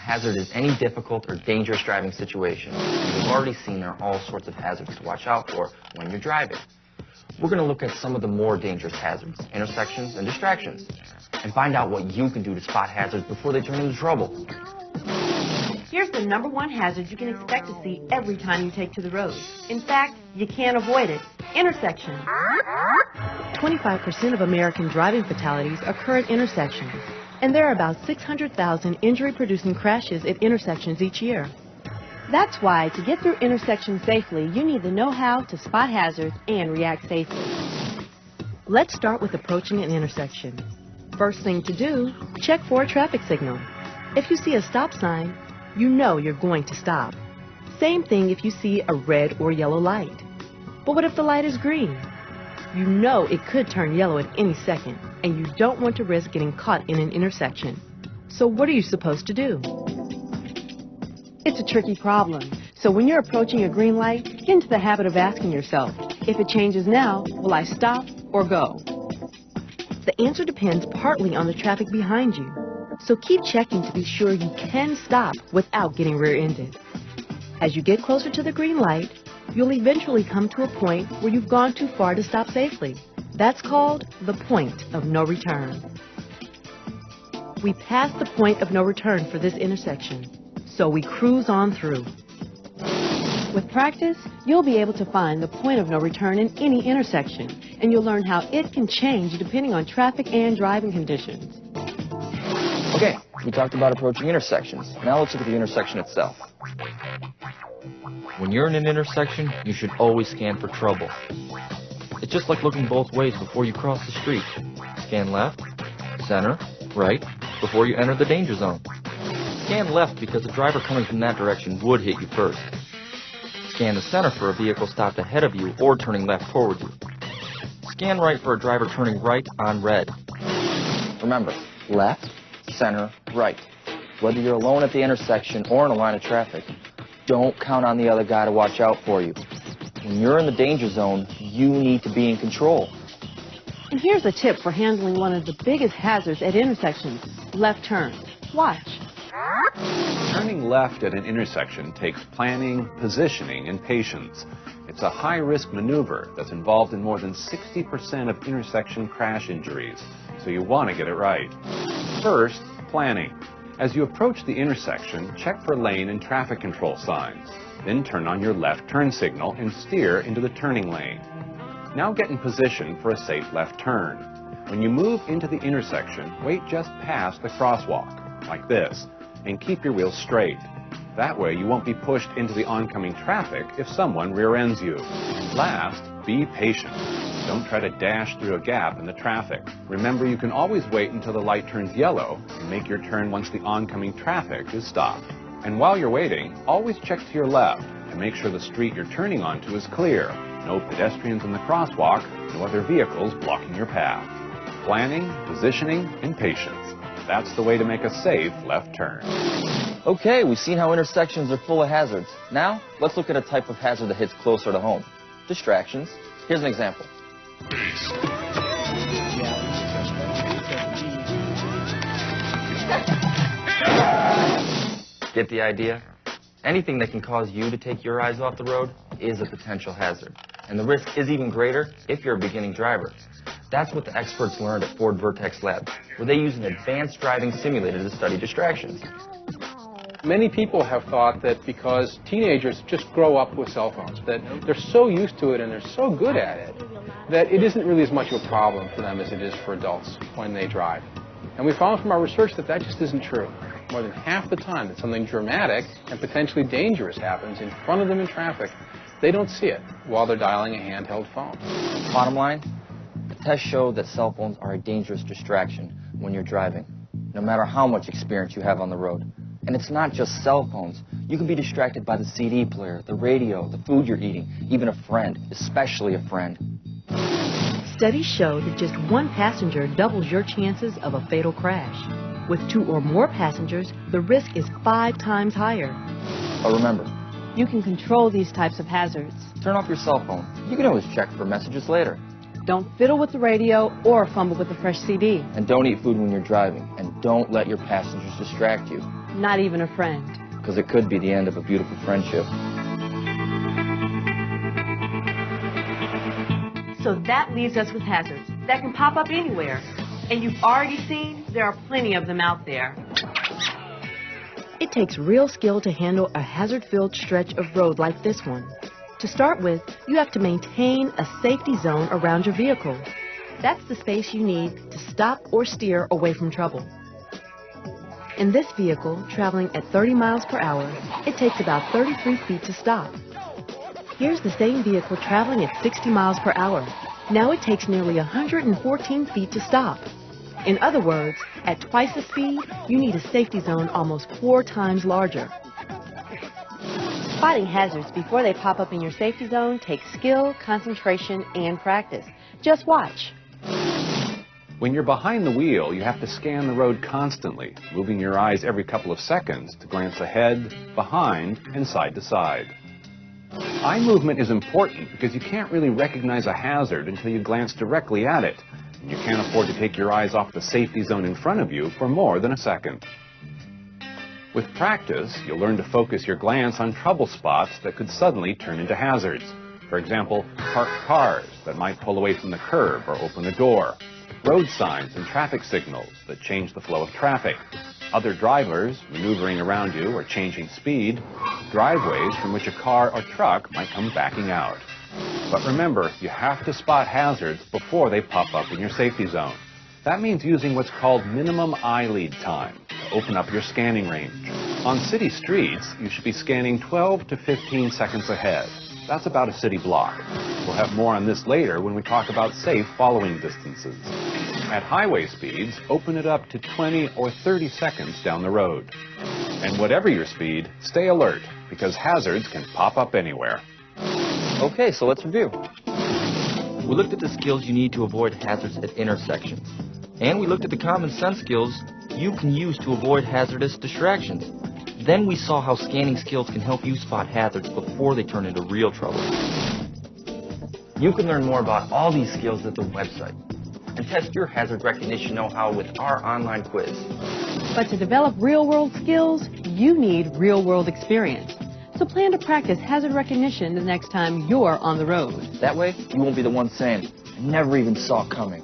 hazard is any difficult or dangerous driving situation. We've already seen there are all sorts of hazards to watch out for when you're driving. We're going to look at some of the more dangerous hazards, intersections and distractions, and find out what you can do to spot hazards before they turn into trouble. Here's the #1 hazard you can expect to see every time you take to the road. In fact, you can't avoid it. Intersections. 25% of American driving fatalities occur at intersections, and there are about 600,000 injury-producing crashes at intersections each year. That's why, to get through intersections safely, you need to know how to spot hazards and react safely. Let's start with approaching an intersection. First thing to do, check for a traffic signal. If you see a stop sign, you know you're going to stop. Same thing if you see a red or yellow light. But what if the light is green? You know it could turn yellow at any second, and you don't want to risk getting caught in an intersection. So what are you supposed to do? It's a tricky problem. So when you're approaching a green light, get into the habit of asking yourself, if it changes now, will I stop or go? The answer depends partly on the traffic behind you. So keep checking to be sure you can stop without getting rear-ended. As you get closer to the green light, you'll eventually come to a point where you've gone too far to stop safely. That's called the point of no return. We passed the point of no return for this intersection, so we cruise on through. With practice, you'll be able to find the point of no return in any intersection, and you'll learn how it can change depending on traffic and driving conditions. Okay, we talked about approaching intersections. Now let's look at the intersection itself. When you're in an intersection, you should always scan for trouble. It's just like looking both ways before you cross the street. Scan left, center, right, before you enter the danger zone. Scan left because the driver coming from that direction would hit you first. Scan the center for a vehicle stopped ahead of you or turning left toward you. Scan right for a driver turning right on red. Remember, left, center, right. Whether you're alone at the intersection or in a line of traffic, don't count on the other guy to watch out for you. When you're in the danger zone, you need to be in control. And here's a tip for handling one of the biggest hazards at intersections, left turns. Watch. Turning left at an intersection takes planning, positioning, and patience. It's a high-risk maneuver that's involved in more than 60% of intersection crash injuries, so you want to get it right. First, planning. As you approach the intersection, check for lane and traffic control signs. Then turn on your left turn signal and steer into the turning lane. Now get in position for a safe left turn. When you move into the intersection, wait just past the crosswalk, like this, and keep your wheels straight. That way you won't be pushed into the oncoming traffic if someone rear-ends you. Last, be patient. Don't try to dash through a gap in the traffic. Remember, you can always wait until the light turns yellow and make your turn once the oncoming traffic is stopped. And while you're waiting, always check to your left to make sure the street you're turning onto is clear. No pedestrians in the crosswalk, no other vehicles blocking your path. Planning, positioning, and patience. That's the way to make a safe left turn. Okay, we've seen how intersections are full of hazards. Now, let's look at a type of hazard that hits closer to home. Distractions. Here's an example. Get the idea? Anything that can cause you to take your eyes off the road is a potential hazard. And the risk is even greater if you're a beginning driver. That's what the experts learned at Ford Vertex Lab, where they use an advanced driving simulator to study distractions. Many people have thought that because teenagers just grow up with cell phones, that they're so used to it and they're so good at it, that it isn't really as much of a problem for them as it is for adults when they drive. And we found from our research that that just isn't true. More than half the time that something dramatic and potentially dangerous happens in front of them in traffic, they don't see it while they're dialing a handheld phone. Bottom line, the tests show that cell phones are a dangerous distraction when you're driving, no matter how much experience you have on the road. And it's not just cell phones. You can be distracted by the CD player, the radio, the food you're eating, even a friend, especially a friend. Studies show that just one passenger doubles your chances of a fatal crash. With 2 or more passengers, the risk is 5 times higher. But remember, you can control these types of hazards. Turn off your cell phone. You can always check for messages later. Don't fiddle with the radio or fumble with a fresh CD. And don't eat food when you're driving. And don't let your passengers distract you. Not even a friend. Because it could be the end of a beautiful friendship. So that leaves us with hazards that can pop up anywhere. And you've already seen there are plenty of them out there. It takes real skill to handle a hazard-filled stretch of road like this one. To start with, you have to maintain a safety zone around your vehicle. That's the space you need to stop or steer away from trouble. In this vehicle, traveling at 30 miles per hour, it takes about 33 feet to stop. Here's the same vehicle traveling at 60 miles per hour. Now it takes nearly 114 feet to stop. In other words, at twice the speed, you need a safety zone almost 4 times larger. Spotting hazards before they pop up in your safety zone takes skill, concentration, and practice. Just watch. When you're behind the wheel, you have to scan the road constantly, moving your eyes every couple of seconds to glance ahead, behind, and side to side. Eye movement is important because you can't really recognize a hazard until you glance directly at it. And you can't afford to take your eyes off the safety zone in front of you for more than a second. With practice, you'll learn to focus your glance on trouble spots that could suddenly turn into hazards. For example, parked cars that might pull away from the curb or open a door, road signs and traffic signals that change the flow of traffic, other drivers maneuvering around you or changing speed, driveways from which a car or truck might come backing out. But remember, you have to spot hazards before they pop up in your safety zone. That means using what's called minimum eye lead time to open up your scanning range. On city streets, you should be scanning 12 to 15 seconds ahead. That's about a city block. We'll have more on this later when we talk about safe following distances. At highway speeds, open it up to 20 or 30 seconds down the road. And whatever your speed, stay alert, because hazards can pop up anywhere. Okay, so let's review. We looked at the skills you need to avoid hazards at intersections. And we looked at the common sense skills you can use to avoid hazardous distractions. Then we saw how scanning skills can help you spot hazards before they turn into real trouble. You can learn more about all these skills at the website and test your hazard recognition know-how with our online quiz. But to develop real-world skills, you need real-world experience. So plan to practice hazard recognition the next time you're on the road. That way, you won't be the one saying, "I never even saw it coming."